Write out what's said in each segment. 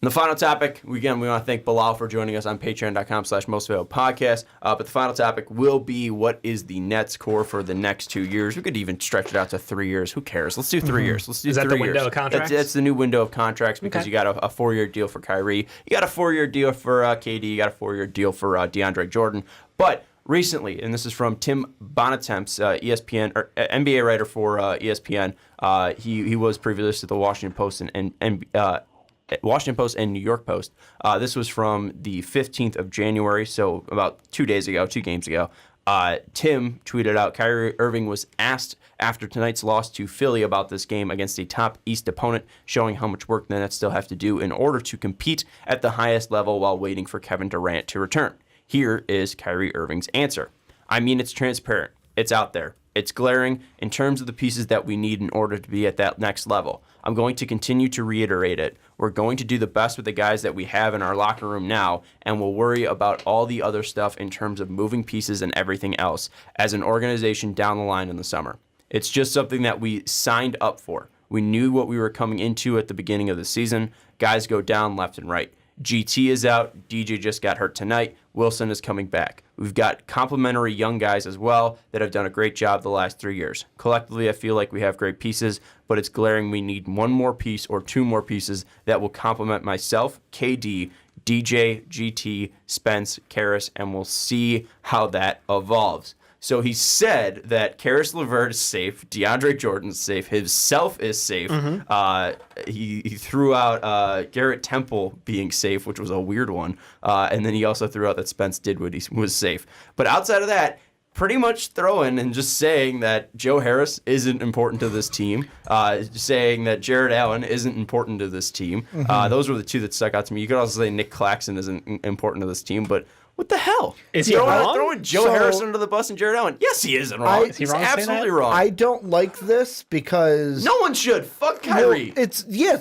And the final topic, we want to thank Bilal for joining us on patreon.com/mostvaluablepodcast. But the final topic will be, what is the Nets core for the next 2 years? We could even stretch it out to 3 years. Who cares? Let's do 3 years. Let's do 3 years. Is that the window of contracts? That's the new window of contracts, because you got a 4-year deal for Kyrie. You got a 4-year deal for KD. You got a 4-year deal for DeAndre Jordan. But recently, and this is from Tim Bontemps, ESPN or NBA writer for ESPN. He was previously at the Washington Post and New York Post. This was from the 15th of January, so about 2 games ago. Tim tweeted out, Kyrie Irving was asked after tonight's loss to Philly about this game against a top East opponent, showing how much work the Nets still have to do in order to compete at the highest level while waiting for Kevin Durant to return. Here is Kyrie Irving's answer. I mean, it's transparent. It's out there. It's glaring in terms of the pieces that we need in order to be at that next level. I'm going to continue to reiterate it. We're going to do the best with the guys that we have in our locker room now, and we'll worry about all the other stuff in terms of moving pieces and everything else as an organization down the line in the summer. It's just something that we signed up for. We knew what we were coming into at the beginning of the season. Guys go down left and right. GT is out. DJ just got hurt tonight. Wilson is coming back. We've got complementary young guys as well that have done a great job the last 3 years. Collectively, I feel like we have great pieces, but it's glaring we need one more piece or two more pieces that will complement myself, KD, DJ, GT, Spence, Karis, and we'll see how that evolves. So he said that Karis LeVert is safe, DeAndre Jordan's safe, himself is safe. He threw out Garrett Temple being safe, which was a weird one. And then he also threw out that Spence Dinwiddie was safe. But outside of that, pretty much throwing and just saying that Joe Harris isn't important to this team, saying that Jared Allen isn't important to this team. Those were the two that stuck out to me. You could also say Nick Claxton isn't important to this team, but what the hell? Is he wrong? Throwing Joe Harris under the bus and Jared Allen? Yes, he isn't wrong. He's absolutely wrong. I don't like this because no one should. Fuck Kyrie.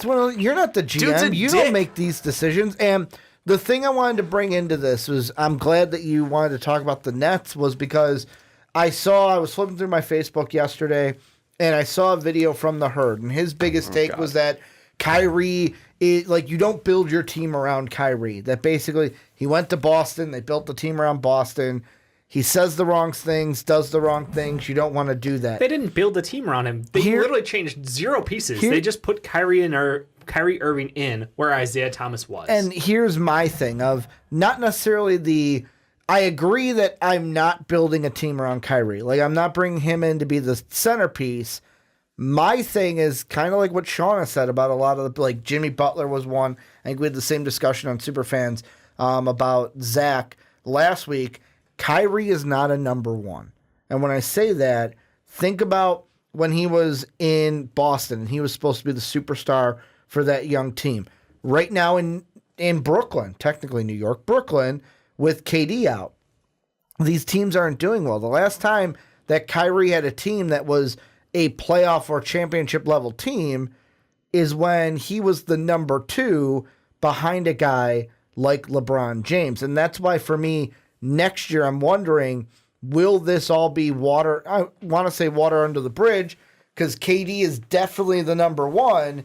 Well, you're not the GM. You don't make these decisions. And the thing I wanted to bring into this was, I'm glad that you wanted to talk about the Nets, was because I was flipping through my Facebook yesterday and I saw a video from the Herd, and his biggest take was that Kyrie is like, you don't build your team around Kyrie. That basically he went to Boston, they built the team around Boston. He says the wrong things, does the wrong things. You don't want to do that. They didn't build the team around him. They literally changed 0 pieces. They just put Kyrie Irving in where Isaiah Thomas was. And here's my thing of not necessarily I agree that I'm not building a team around Kyrie. Like, I'm not bringing him in to be the centerpiece. My thing is kind of like what Shauna said about a lot of like Jimmy Butler was one. I think we had the same discussion on Superfans about Zach last week. Kyrie is not a number one. And when I say that, think about when he was in Boston and he was supposed to be the superstar for that young team. Right now in Brooklyn, technically New York, Brooklyn, with KD out, these teams aren't doing well. The last time that Kyrie had a team that was a playoff or championship level team is when he was the number 2 behind a guy like LeBron James. And that's why for me, next year, I'm wondering, will this all be water? I want to say water under the bridge, because KD is definitely the number 1,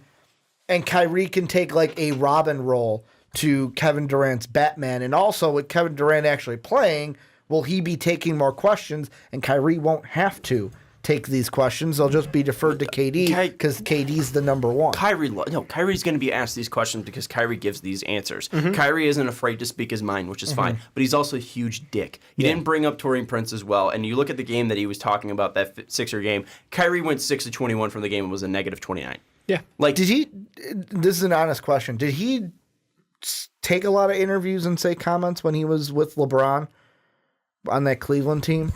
and Kyrie can take like a Robin role to Kevin Durant's Batman. And also with Kevin Durant actually playing, will he be taking more questions? And Kyrie won't have to take these questions. They'll just be deferred to KD because KD's the number 1. Kyrie's going to be asked these questions because Kyrie gives these answers. Kyrie isn't afraid to speak his mind, which is fine, but he's also a huge dick. He didn't bring up Taurean Prince as well, and you look at the game that he was talking about, that Sixer game, Kyrie went 6 of 21 from the game and was a negative 29. Yeah. Like, this is an honest question, did he take a lot of interviews and say comments when he was with LeBron on that Cleveland team?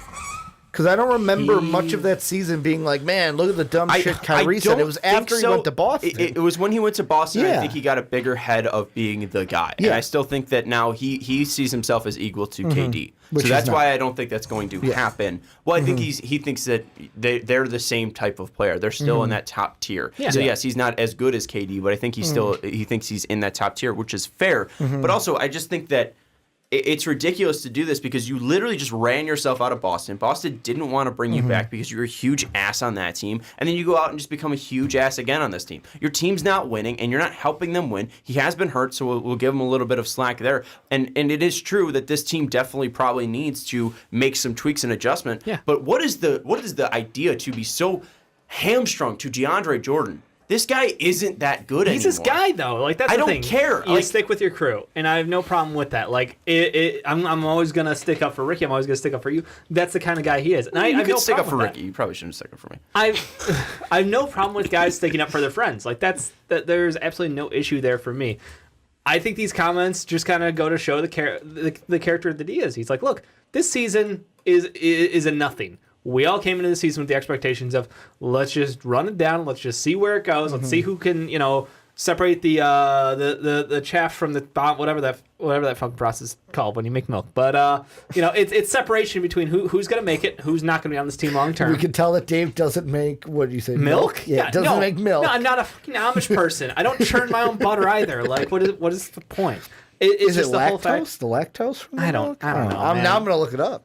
Because I don't remember much of that season being like, man, look at the dumb shit Kyrie said. It was after he went to Boston. It was when he went to Boston. I think he got a bigger head of being the guy. And I still think that now he sees himself as equal to KD. So that's why I don't think that's going to happen. Well, I think he thinks that they're the same type of player. They're still in that top tier. Yeah. So yes, he's not as good as KD, but I think he thinks he's in that top tier, which is fair. But also, I just think that it's ridiculous to do this because you literally just ran yourself out of Boston. Boston didn't want to bring you back because you were a huge ass on that team. And then you go out and just become a huge ass again on this team. Your team's not winning, and you're not helping them win. He has been hurt, so we'll give him a little bit of slack there. And it is true that this team definitely probably needs to make some tweaks and adjustment. Yeah. But what is the idea to be so hamstrung to DeAndre Jordan? This guy isn't that good anymore. He's this guy, though. Like, that's the thing. I don't care. You stick with your crew, and I have no problem with that. Like, I'm always going to stick up for Ricky. I'm always going to stick up for you. That's the kind of guy he is. And I have no stick up problem for with Ricky. You probably shouldn't stick up for me. I have no problem with guys sticking up for their friends. Like, there's absolutely no issue there for me. I think these comments just kind of go to show the character that he is. He's like, look, this season is a nothing. We all came into the season with the expectations of let's just run it down, let's just see where it goes, let's see who can, separate the chaff from the bomb, whatever that fucking process is called when you make milk. But it's separation between who's gonna make it, who's not gonna be on this team long term. We can tell that Dave doesn't make, what do you say? Milk? Yeah, doesn't make milk. No, I'm not a fucking Amish person. I don't churn my own butter either. Like, what is the point? It's Is just it the lactose? whole fact. The lactose from the I don't milk? know, Now I'm going to look it up.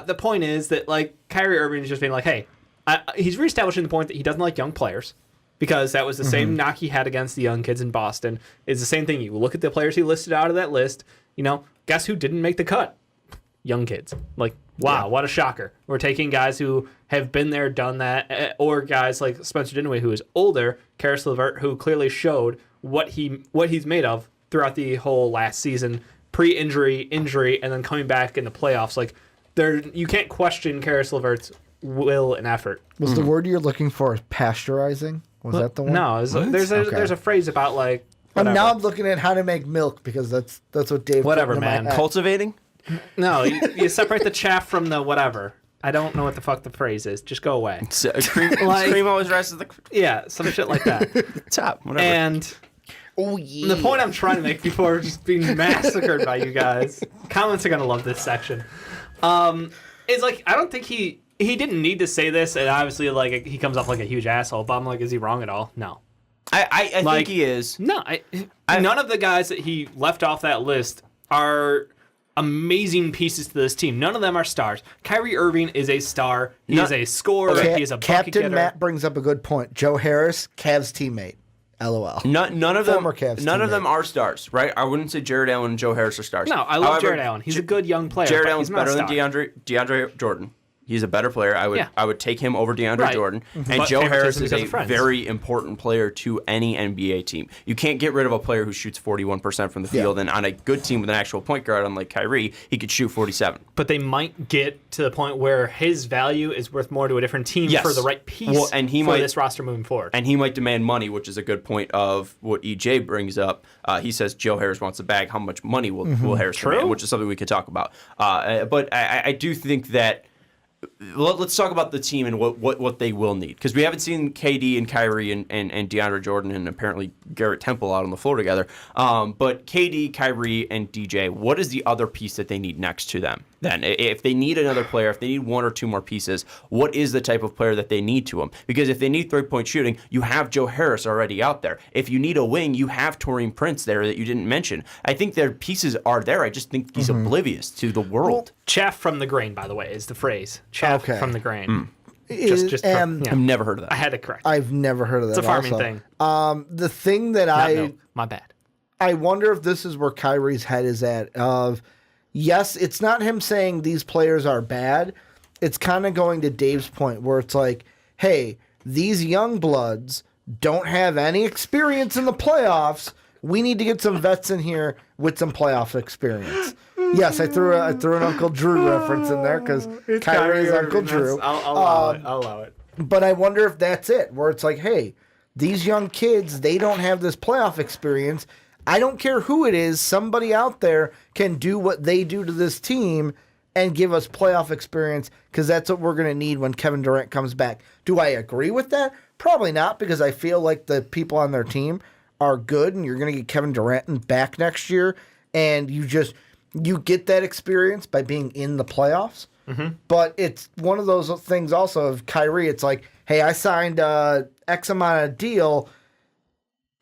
The point is that, like, Kyrie Irving is just being like, hey, he's reestablishing the point that he doesn't like young players because that was the same knock he had against the young kids in Boston. It's the same thing. You look at the players he listed out of that list, guess who didn't make the cut? Young kids. Like, wow, what a shocker. We're taking guys who have been there, done that, or guys like Spencer Dinwiddie, who is older, Karis LeVert, who clearly showed what he's made of throughout the whole last season, pre-injury, injury, and then coming back in the playoffs. Like, you can't question Karis LeVert's will and effort. Was the word you're looking for pasteurizing? Was that the one? No, there's a phrase about, like, now I'm looking at how to make milk because that's what Dave. Whatever, put into my man. head. Cultivating? No, you separate the chaff from the whatever. I don't know what the fuck the phrase is. Just go away. Cream always rises to the Yeah, some shit like that. top. Whatever. And Oh yeah. the point I'm trying to make before just being massacred by you guys, comments are gonna love this section. Is like, I don't think he didn't need to say this, and obviously, like, he comes off like a huge asshole. But I'm like, is he wrong at all? No. I think he is. No, none of the guys that he left off that list are amazing pieces to this team. None of them are stars. Kyrie Irving is a star. He is a scorer. He is a bucket Captain getter. Matt brings up a good point. Joe Harris, Cavs teammate. LOL. None of them. Former Cavs None of teammate. them are stars, right? I wouldn't say Jared Allen and Joe Harris are stars. No, I love However, Jared Allen. He's a good young player. Jared but Allen's he's not better a than star. DeAndre Jordan. He's a better player. I would take him over DeAndre Right. Jordan. And But Joe Harris favoritism is because a of friends. very important player to any NBA team. You can't get rid of a player who shoots 41% from the field, and on a good team with an actual point guard, unlike Kyrie, he could shoot 47. But they might get to the point where his value is worth more to a different team Yes. for the right piece Well, and he for might- this roster moving forward. And he might demand money, which is a good point of what EJ brings up. He says Joe Harris wants a bag. How much money will Harris demand? Which is something we could talk about. But I do think that let's talk about the team and what they will need, because we haven't seen KD and Kyrie and DeAndre Jordan and apparently Garrett Temple out on the floor together. But KD, Kyrie, and DJ, what is the other piece that they need next to them? Then, if they need another player, if they need one or two more pieces, what is the type of player that they need to them? Because if they need three-point shooting, you have Joe Harris already out there. If you need a wing, you have Taurean Prince there that you didn't mention. I think their pieces are there. I just think he's oblivious to the world. Chaff from the grain, by the way, is the phrase. Chaff Okay. from the grain. I've I've never heard of that. I had to correct. I've never heard of that. It's a farming also. thing. The thing that My bad. I wonder if this is where Kyrie's head is at. Of yes, it's not him saying these players are bad. It's kind of going to Dave's point where it's like, hey, these young bloods don't have any experience in the playoffs. We need to get some vets in here with some playoff experience. Yes, I threw an Uncle Drew reference in there because Kyrie is Uncle Drew. I'll allow it. But I wonder if that's it, where it's like, hey, these young kids, they don't have this playoff experience. I don't care who it is. Somebody out there can do what they do to this team and give us playoff experience, because that's what we're going to need when Kevin Durant comes back. Do I agree with that? Probably not, because I feel like the people on their team are good, and you're going to get Kevin Durant back next year, and you get that experience by being in the playoffs. Mm-hmm. But it's one of those things also of Kyrie. It's like, hey, I signed X amount of deal.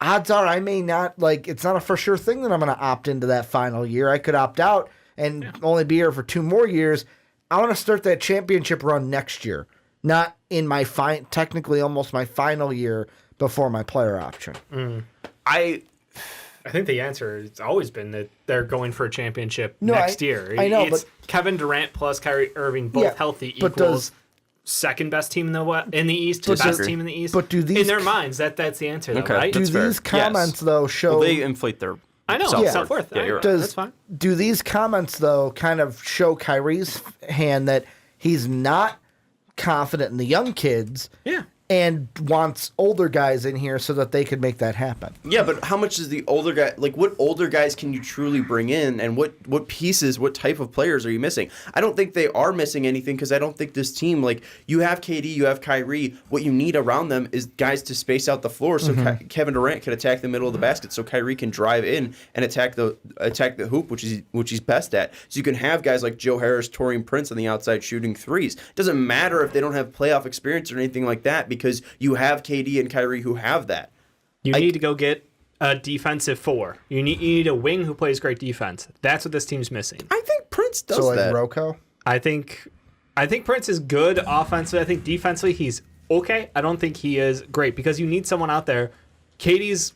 Odds are I may not, like, it's not a for sure thing that I'm going to opt into that final year. I could opt out, and only be here for 2 more years. I want to start that championship run next year, not in my technically almost my final year before my player option. I think the answer has always been that they're going for a championship No, next year. I know, it's but Kevin Durant plus Kyrie Irving both healthy but equals second best team in the East, But best do- team in the East. but do these in their minds that's the answer, though, Okay. right? Do That's fair. these comments though show? Well, they inflate their I know self-worth. self-worth. Yeah, you're right. That's fine. Do these comments though kind of show Kyrie's hand that he's not confident in the young kids? Yeah. And wants older guys in here so that they could make that happen. Yeah, but how much is the older guy? Like, what older guys can you truly bring in, and what pieces, what type of players are you missing? I don't think they are missing anything because I don't think this team, like, you have KD, you have Kyrie. What you need around them is guys to space out the floor so Kevin Durant can attack the middle of the basket, so Kyrie can drive in and attack the hoop, which he's best at. So you can have guys like Joe Harris, Taurean Prince on the outside shooting threes. It doesn't matter if they don't have playoff experience or anything like that, because you have KD and Kyrie who have that. You need to go get a defensive 4. You need a wing who plays great defense. That's what this team's missing. I think Prince does So like that. Rocco? I think Prince is good offensively. I think defensively he's okay. I don't think he is great because you need someone out there. Katie's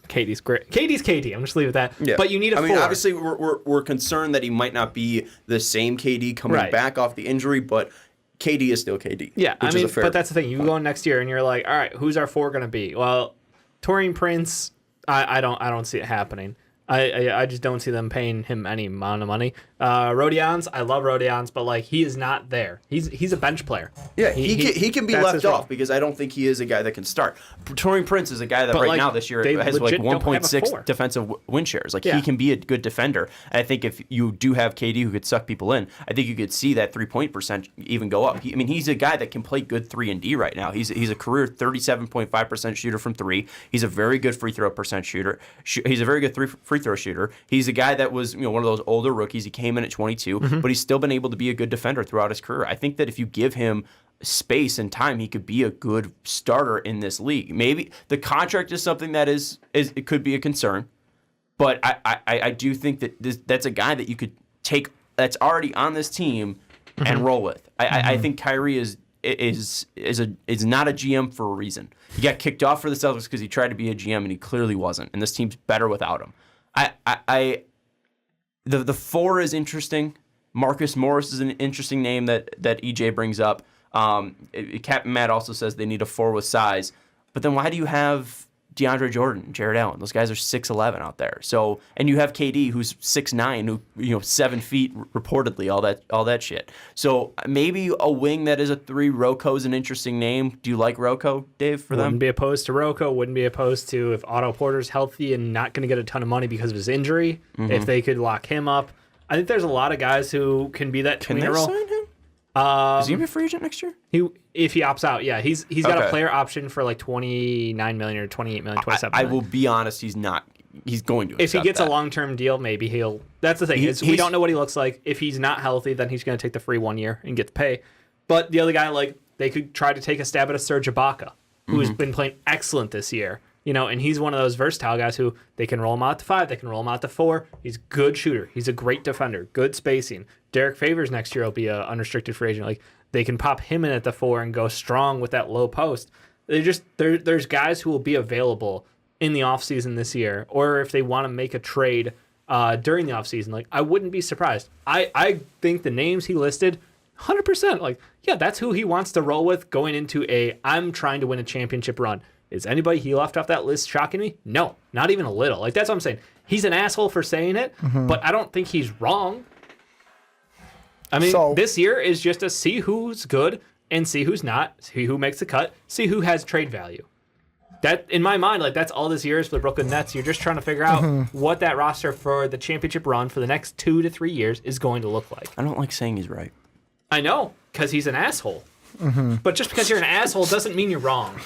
great. Katie's KD. I'm just leave it at that. Yeah. But you need a 4. Obviously, we're concerned that he might not be the same KD coming back off the injury, but KD is still KD. Yeah, which is a fair but that's the thing. You go in next year and you're like, all right, who's our 4 going to be? Well, Taurean Prince, I don't see it happening. I just don't see them paying him any amount of money. Rodions, I love Rodions, but like he is not there. He's a bench player. Yeah, he can be that's left his role. off because I don't think he is a guy that can start. Taurean Prince is a guy that But, right like, now this year they has like legit don't have a 1.6 4. defensive win shares. Like Yeah. he can be a good defender. And I think if you do have KD who could suck people in, I think you could see that 3-point percent even go up. He's a guy that can play good 3 and D right now. He's a career 37.5% shooter from 3. He's a very good free throw percent shooter. He's a very good free throw shooter. He's a guy that was one of those older rookies. He came in at 22, but he's still been able to be a good defender throughout his career. I think that if you give him space and time, he could be a good starter in this league. Maybe the contract is something that is it could be a concern, but I do think that that's a guy that you could take that's already on this team and roll with. I think Kyrie is not a GM for a reason. He got kicked off for the Celtics because he tried to be a GM and he clearly wasn't. And this team's better without him. The 4 is interesting. Marcus Morris is an interesting name that EJ brings up. Captain Matt also says they need a 4 with size. But then why do you have DeAndre Jordan, Jared Allen? Those guys are 6'11" out there. So, and you have KD who's 6'9", who 7 feet reportedly, all that shit. So maybe a wing that is a 3. Rocco is an interesting name. Do you like Rocco, Dave, for them? Wouldn't be opposed to Rocco. Wouldn't be opposed to if Otto Porter's healthy and not going to get a ton of money because of his injury. If they could lock him up, I think there's a lot of guys who can be that Can tweener they role. sign him? Is he gonna be a free agent next year? If he opts out, yeah, he's got Okay. a player option for like 29 million or 28 million, 27 I million. will be honest, he's not. He's going to. If he accept gets that. a long-term deal, maybe he'll. That's the thing. Is we he's- don't know what he looks like. If he's not healthy, then he's going to take the free 1 year and get the pay. But the other guy, like they could try to take a stab at a Serge Ibaka, who's been playing excellent this year. And he's one of those versatile guys who they can roll him out to 5, they can roll him out to 4. He's a good shooter. He's a great defender. Good spacing. Derek Favors next year will be an unrestricted free agent. Like they can pop him in at the 4 and go strong with that low post. There's guys who will be available in the offseason this year, or if they want to make a trade during the offseason. Like I wouldn't be surprised. I think the names he listed, 100%. Like yeah, that's who he wants to roll with going into I'm trying to win a championship run. Is anybody he left off that list shocking me? No, not even a little. Like that's what I'm saying. He's an asshole for saying it, but I don't think he's wrong. I mean, this year is just to see who's good and see who's not, see who makes the cut, see who has trade value. That, in my mind, like that's all this year is for the Brooklyn Nets. You're just trying to figure out what that roster for the championship run for the next 2 to 3 years is going to look like. I don't like saying he's right. I know, because he's an asshole. But just because you're an asshole doesn't mean you're wrong.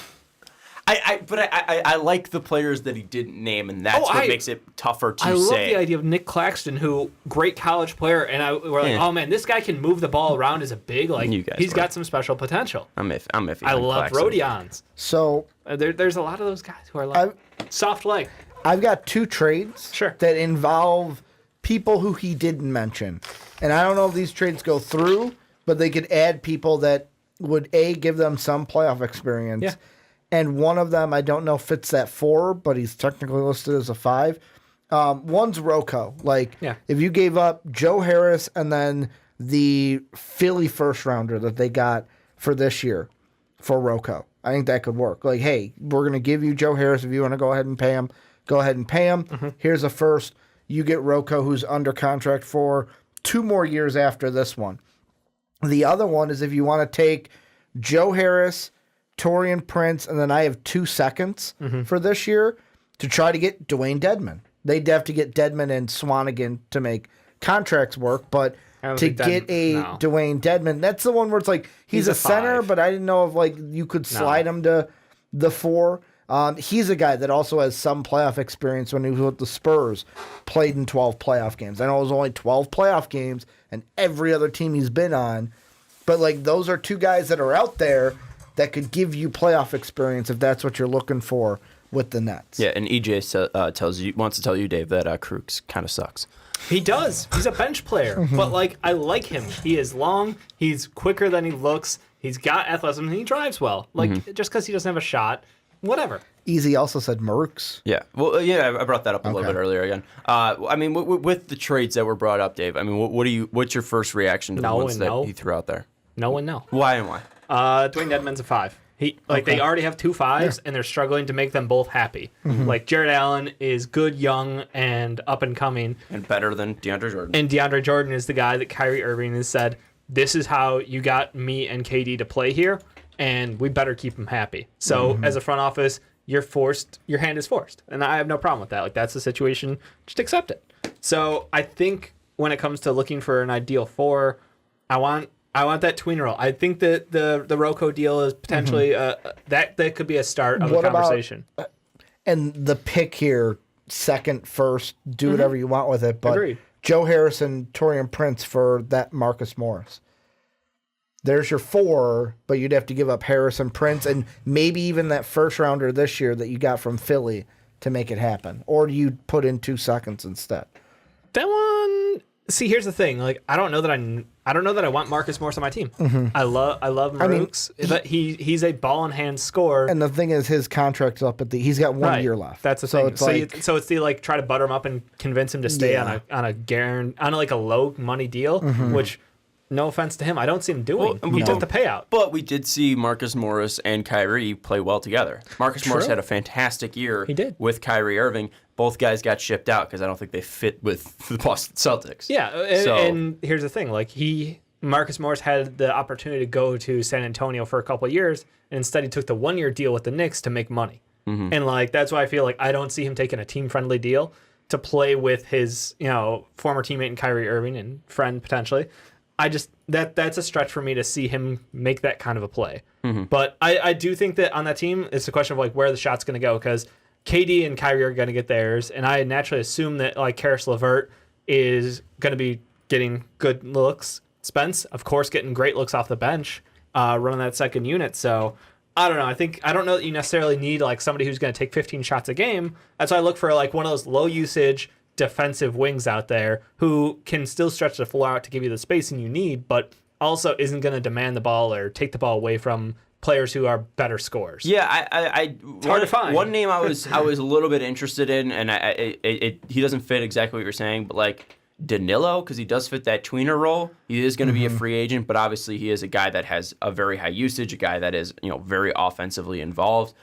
I like the players that he didn't name, and that's what makes it tougher to say. I love the idea of Nick Claxton, who great college player, and we're like, oh man, this guy can move the ball around as a big, like he's got some special potential. I'm iffy. I love Claxton. Rodions. So there's a lot of those guys who are like soft leg. I've got 2 trades Sure. that involve people who he didn't mention. And I don't know if these trades go through, but they could add people that would, give them some playoff experience. Yeah. And one of them, I don't know, fits that 4, but he's technically listed as a 5. One's Rocco. Like, if you gave up Joe Harris and then the Philly first rounder that they got for this year for Rocco, I think that could work. Like, hey, we're going to give you Joe Harris. If you want to go ahead and pay him, go ahead and pay him. Here's a first. You get Rocco, who's under contract for 2 more years after this one. The other one is if you want to take Joe Harris, Taurean Prince, and then I have 2 seconds for this year to try to get Dwayne Dedmon. They'd have to get Dedmon and Swanigan to make contracts work, but to get Dwayne Dedmon, that's the one where it's like he's a center, but I didn't know if like you could slide him to the 4. He's a guy that also has some playoff experience when he was with the Spurs, played in 12 playoff games. I know it was only 12 playoff games and every other team he's been on, but like those are 2 guys that are out there that could give you playoff experience if that's what you're looking for with the Nets. Yeah, and EJ wants to tell you, Dave, that Crooks kind of sucks. He does. He's a bench player, but like I like him. He is long. He's quicker than he looks. He's got athleticism. And he drives well. Like just because he doesn't have a shot, whatever. Easy also said Marks. Yeah. Well, I brought that up a little bit earlier again. I mean, with the trades that were brought up, Dave, I mean, what's your first reaction to the ones that he threw out there? No and no. Why and why? Dwayne Dedmon's a 5. They already have 2 5s, and they're struggling to make them both happy. Like Jared Allen is good, young, and up and coming, and better than DeAndre Jordan. And DeAndre Jordan is the guy that Kyrie Irving has said, "This is how you got me and KD to play here, and we better keep him happy." So as a front office, you're forced. Your hand is forced, and I have no problem with that. Like that's the situation. Just accept it. So I think when it comes to looking for an ideal 4, I want that tweener role. I think that the Rocco deal is potentially that could be a start of a conversation. And the pick here, second, first, do whatever you want with it. But Agreed. Joe Harris and Taurean Prince for that Marcus Morris. There's your 4, but you'd have to give up Harris and Prince and maybe even that first rounder this year that you got from Philly to make it happen. Or you'd put in 2 seconds instead. That one. See, here's the thing. Like, I don't know that I want Marcus Morris on my team. I love Marks, but he's a ball in hand scorer. And the thing is, his contract's up at he's got 1 year left. That's the thing. So it's the like try to butter him up and convince him to stay on a low money deal, which. No offense to him, I don't see him doing. He took the payout. But we did see Marcus Morris and Kyrie play well together. Marcus Morris had a fantastic year with Kyrie Irving. Both guys got shipped out because I don't think they fit with the Boston Celtics. Yeah, and here's the thing. Like Marcus Morris had the opportunity to go to San Antonio for a couple of years, and instead he took the 1-year deal with the Knicks to make money. And like that's why I feel like I don't see him taking a team-friendly deal to play with his former teammate in Kyrie Irving and friend potentially. I just that's a stretch for me to see him make that kind of a play. But I do think that on that team, it's a question of like where the shot's going to go because KD and Kyrie are going to get theirs, and I naturally assume that like Karis LeVert is going to be getting good looks. Spence, of course, getting great looks off the bench, running that second unit. So I don't know. I don't know that you necessarily need like somebody who's going to take 15 shots a game. That's why I look for like one of those low usage defensive wings out there who can still stretch the floor out to give you the spacing you need, but also isn't going to demand the ball or take the ball away from players who are better scorers. Yeah, it's hard to find. One name I was a little bit interested in, and he doesn't fit exactly what you're saying, but like Danilo, because he does fit that tweener role. He is going to be a free agent, but obviously he is a guy that has a very high usage, a guy that is very offensively involved.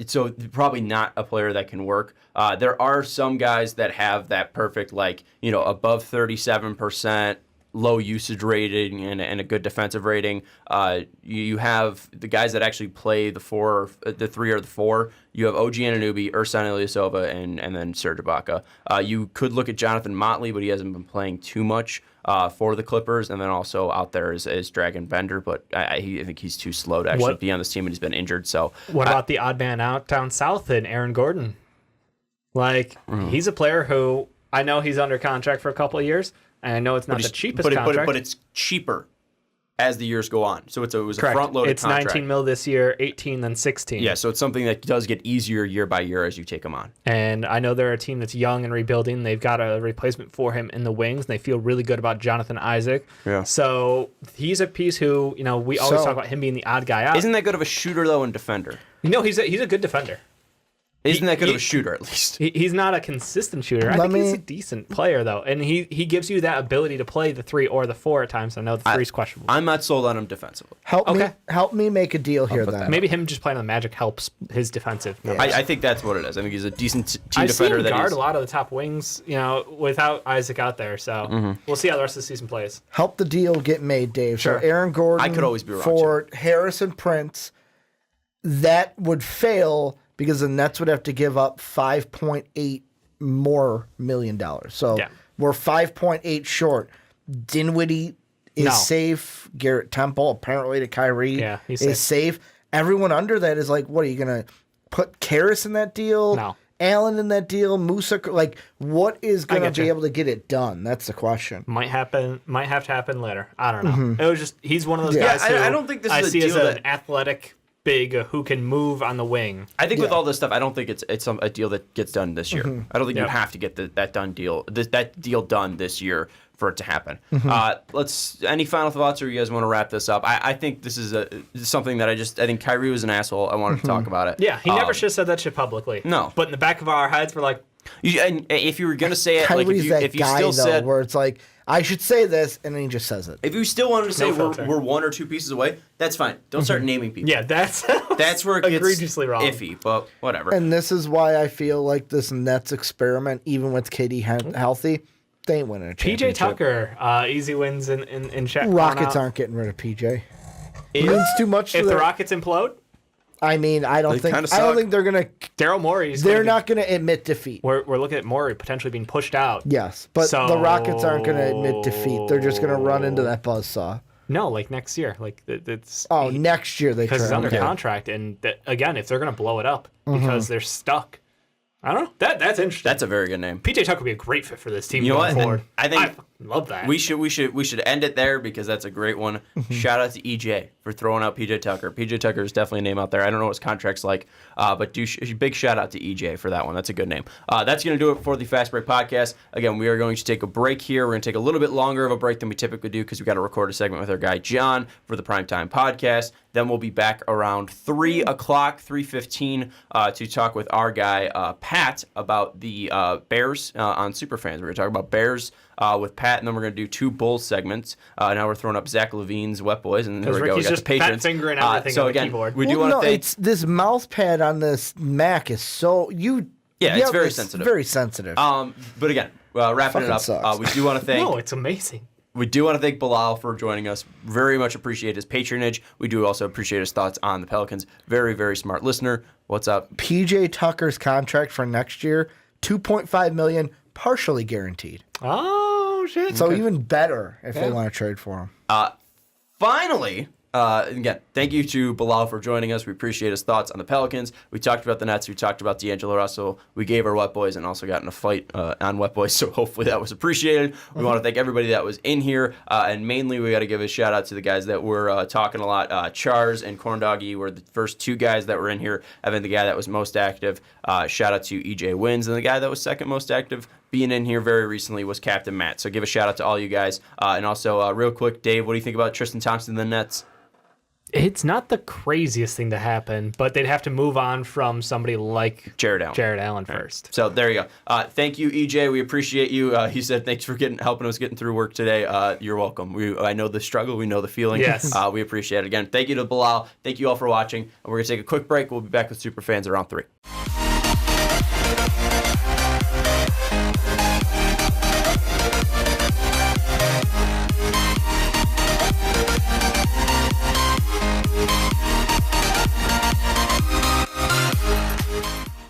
So probably not a player that can work. There are some guys that have that perfect above 37%. Low usage rating and a good defensive rating. You have the guys that actually play the 3 or the 4. You have OG Anunoby, Ersan Ilyasova, and then Serge Ibaka. You could look at Jonathan Motley, but he hasn't been playing too much for the Clippers. And then also out there is Dragon Bender, but I think he's too slow to actually be on this team, and he's been injured. So what about the odd man out down south in Aaron Gordon? He's a player who I know he's under contract for a couple of years. And I know it's not the cheapest contract. But it's cheaper as the years go on. So it was a Correct. front-loaded It's contract. 19 mil this year, 18, then 16. Yeah, so it's something that does get easier year by year as you take him on. And I know they're a team that's young and rebuilding. They've got a replacement for him in the wings, and they feel really good about Jonathan Isaac. Yeah. So he's a piece who, we always talk about him being the odd guy out. Isn't that good of a shooter, though, and defender? He's a good defender. Isn't that good of a shooter, at least? He's not a consistent shooter. I think he's a decent player, though. And he gives you that ability to play the 3 or the 4 at times. I know the 3 is questionable. I'm not sold on him defensively. Help me make a deal here, then. Maybe him just playing on the Magic helps his defensive. I think that's what it is. I think he's a decent team I defender. see him guard a lot of the top wings, without Isaac out there. So we'll see how the rest of the season plays. Help the deal get made, Dave. Sure. So Aaron Gordon I could always be wrong, for Harrison Prince. That would fail because the Nets would have to give up $5.8 more million. So we're 5.8 short. Dinwiddie is safe. Garrett Temple, apparently to Kyrie, is safe. Everyone under that is like, what are you going to put Karras in that deal? No. Allen in that deal? Musa? Like, what is going to be able to get it done? That's the question. Might have to happen later. I don't know. It was just, he's one of those guys who I don't think this is I a see deal as an athletic big who can move on the wing. I think with all this stuff, I don't think it's a deal that gets done this year. I don't think you have to get that deal done this year for it to happen. Any final thoughts, or you guys want to wrap this up? I think this is something that I think Kyrie was an asshole. I wanted to talk about it. Yeah, he never should have said that shit publicly. No. But in the back of our heads, we're like, and if you were going to say it, Kyrie's if you still said, where it's like, I should say this, and then he just says it. if you still wanted to say filter. we're 1 or 2 pieces away, that's fine. Don't start naming people. yeah, that's That's where it gets egregiously wrong. iffy, but whatever. And this is why I feel like this Nets experiment, even with KD healthy, they ain't winning a championship. PJ Tucker, easy wins in chat. Rockets aren't getting rid of PJ. It means too much to If the them. Rockets implode, I mean, I don't think they're gonna. Daryl Morey's. They're not gonna admit defeat. We're looking at Morey potentially being pushed out. Yes, but the Rockets aren't gonna admit defeat. They're just gonna run into that buzzsaw. No, like next year. Like it's. Next year they try. Because he's under contract, and again, if they're gonna blow it up because they're stuck, I don't know. That's interesting. That's a very good name. PJ Tucker would be a great fit for this team You know going what? forward. I think love that. we should end it there because that's a great one. Shout out to EJ for throwing out PJ Tucker. PJ Tucker is definitely a name out there. I don't know what his contract's like, but big shout out to EJ for that one. That's a good name. That's going to do it for the Fast Break podcast. Again, we are going to take a break here. We're going to take a little bit longer of a break than we typically do because we got to record a segment with our guy John for the Primetime Podcast. Then we'll be back around 3 o'clock, 3:15, to talk with our guy Pat about the Bears on Superfans. We're going to talk about Bears with Pat, and then we're going to do 2 Bulls segments. Now we're throwing up Zach Levine's Wet Boys, and there we go. We got just the Patriots. fat fingering everything So on the again, keyboard. we do want to thank. It's this mouse pad on this Mac is so It's very sensitive. Very sensitive. But again, wrapping it up, sucks. we do want to thank. No, it's amazing. We do want to thank Bilal for joining us. Very much appreciate his patronage. We do also appreciate his thoughts on the Pelicans. Very, very smart listener. What's up? PJ Tucker's contract for next year, $2.5 million, partially guaranteed. Oh shit! So even better if they want to trade for him. Finally, again, thank you to Bilal for joining us. We appreciate his thoughts on the Pelicans. We talked about the Nets. We talked about D'Angelo Russell. We gave our Wet Boys and also got in a fight on Wet Boys, so hopefully that was appreciated. We want to thank everybody that was in here, and mainly we got to give a shout out to the guys that were talking a lot. Chars and Corndoggy were the first 2 guys that were in here. Evan, the guy that was most active. Shout out to EJ Wins, and the guy that was second most active being in here very recently was Captain Matt. So give a shout out to all you guys. And also, real quick, Dave, what do you think about Tristan Thompson and the Nets? It's not the craziest thing to happen, but they'd have to move on from somebody like Jared Allen first. So there you go. Thank you, EJ. We appreciate you. He said thanks for helping us getting through work today. You're welcome. I know the struggle. We know the feeling. Yes. We appreciate it. Again, thank you to Bilal. Thank you all for watching. And we're going to take a quick break. We'll be back with Superfans around 3.